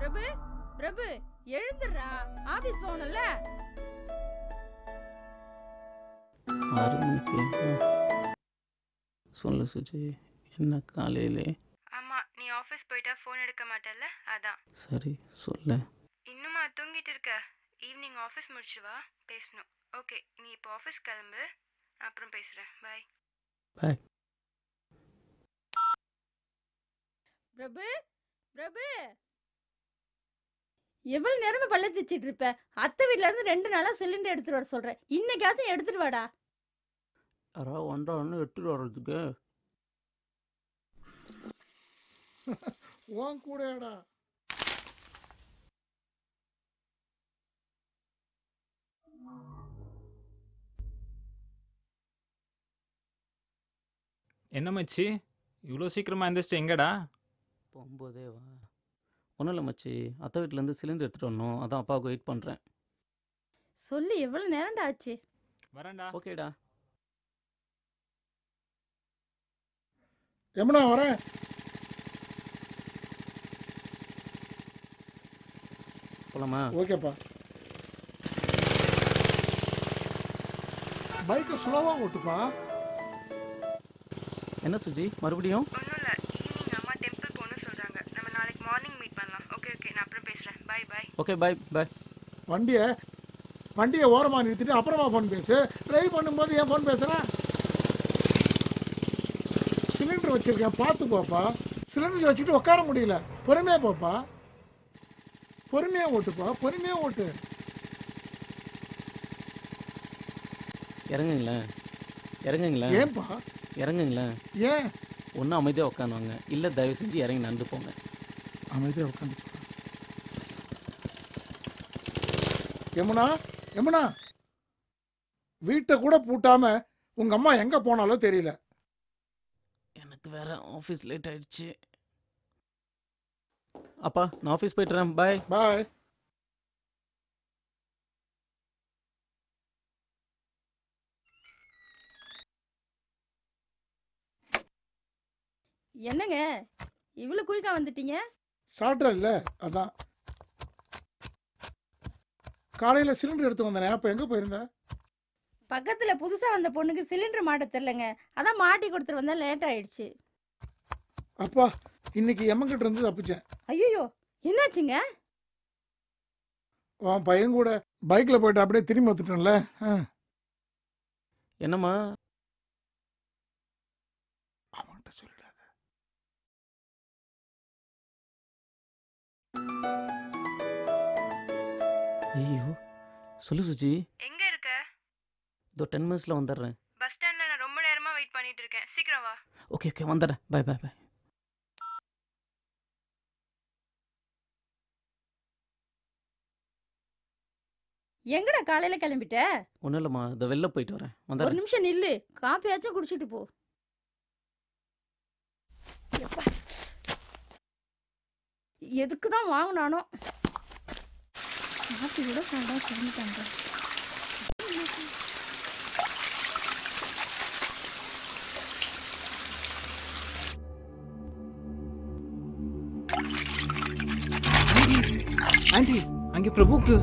பிரபு பிரபு எழுந்துடுறா, office போகணும்ல. 6 மணிக்கு சொல்லு சுஜி, என்ன காலையிலே? ஆமா, நீ ஆபீஸ் போயிட்டா ஃபோன் எடுக்க மாட்டல்ல, அதான். சரி சொல்லு. இன்னுமா தூங்கிட்டு இருக்க? ஈவினிங் ஆபீஸ் முடிச்சு வா, பேசணும். ஓகே, நீ இப்போ ஆபீஸ் கிளம்பு, அப்புறம் பேசுறேன். பை. பாய். பிரபு பிரபு, எவ்வளவு நேரமா பல்ல தேய்ச்சிட்டு இருப்ப? அத்தை வீட்ல இருந்து 2 நாளா சிலிண்டர் எடுத்துட்டு வர சொல்றேன், இன்னைக்காச்சும் எடுத்துட்டு வாடா. யாராவது வந்தான்னு எடுத்துட்டு வர்றதுக்கு உன் கூடடா. என்ன மச்சி, இவ்வளோ சீக்கிரமா எந்திரிச்சிட்டு எங்கடா? போகும்போதே வா. ஒன்றும் இல்லை மச்சி, அத்தை வீட்டிலேருந்து சிலிண்டர் எடுத்துகிட்டு வரணும், அதான் அப்பாவுக்கு வெயிட் பண்ணுறேன். சொல்லி எவ்வளவு நேரம்டா ஆச்சு? வரேன்டா. ஓகேடா. யமுனா வரேன். போலாமா? ஓகேப்பா. பைக்கை ஸ்லோவா ஓட்டுப்பா. என்ன சுஜி மறுபடியும்? ஒன்றும் இல்லை, ஈவினிங் அம்மா டெம்பிள் போகணும்னு சொல்கிறாங்க. நம்ம நாளைக்கு மார்னிங் மீட் பண்ணலாம். ஓகே ஓகே, நான் அப்புறம் பேசுகிறேன். Bye bye. Okay bye bye. வண்டியை ஓரமா நிறுத்திட்டு அப்புறமா ஃபோன் பேசு. டிரைவ் பண்ணும்போது ஏன் ஃபோன் பேசுறேன்? சிலிண்டர் வச்சிருக்கேன், பார்த்து போப்பா. சிலிண்டர் வச்சுட்டு உட்கார முடியல. பொறுமையா போப்பா, பொறுமையா ஓட்டுப்பா, பொறுமையா ஓட்டு. இறங்குங்களேன் இறங்குங்களேன். ஏன்பா? இறங்குங்களேன். ஏன்? ஒன்றும் அமைதியாக உட்காந்துவாங்க, இல்லை தயவு செஞ்சு இறங்கி நடந்து போங்க. அமைதியா உட்காந்து. யமுனா யமுனா, வீட்டை கூட பூட்டாம உங்க அம்மா எங்க போனாலோ தெரியல. எனக்கு வேற ஆஃபீஸ் லேட் ஆயிடுச்சு. அப்பா நான் ஆஃபீஸ் போயிட்டுறேன். பாய் பாய். என்னங்க இவ்வளவு குயிக்கா வந்துட்டீங்க? சாப்பிட்ற இல்ல, அதான். காலையில சிலிண்டர் எடுத்து வந்தேனே, அப்ப எங்க போயிருந்த? பக்கத்துல புதுசா வந்த பொண்ணுக்கு சிலிண்டர் மாட்ட தெரியலங்க, அதான் மாட்டி கொடுத்துட்டு வந்தா லேட் ஆயிடுச்சு. அப்பா, இன்னைக்கு எம்மங்கிட்ட இருந்து தப்பிச்சேன். ஐயோ, என்னாச்சுங்க? உன் பையன் கூட பைக்ல போயிட்டு அப்படியே திரும்பி வந்துட்டேன்ல. என்னம்மா? அவன்கிட்ட சொல்லிடாத. ஐயோ சொல்லு சுஜி. எங்க இருக்க? இதோ 10 மினிட்ஸில் வந்துடுறேன். பஸ் ஸ்டாண்ட்ல நான் ரொம்ப நேரமா வெயிட் பண்ணிட்டு இருக்கேன், சீக்கிரம் வா. ஓகே ஓகே வந்துடுறேன். பாய் பாய் பாய். எங்கடா காலையில கிளம்பிட்ட? ஒன்றும் இல்லைம்மா, இதை வெளில போயிட்டு வரேன், ஒரு வந்துடுறேன். நிமிஷம் நில்லு, காப்பியாச்சும் குடிச்சிட்டு போ. எப்பா, எதுக்குதான் வாங்கினானோ? காப்பி கூட வேண்டாம் சொல்லிட்டாங்க. ஆண்டி, அங்கே பிரபுக்கு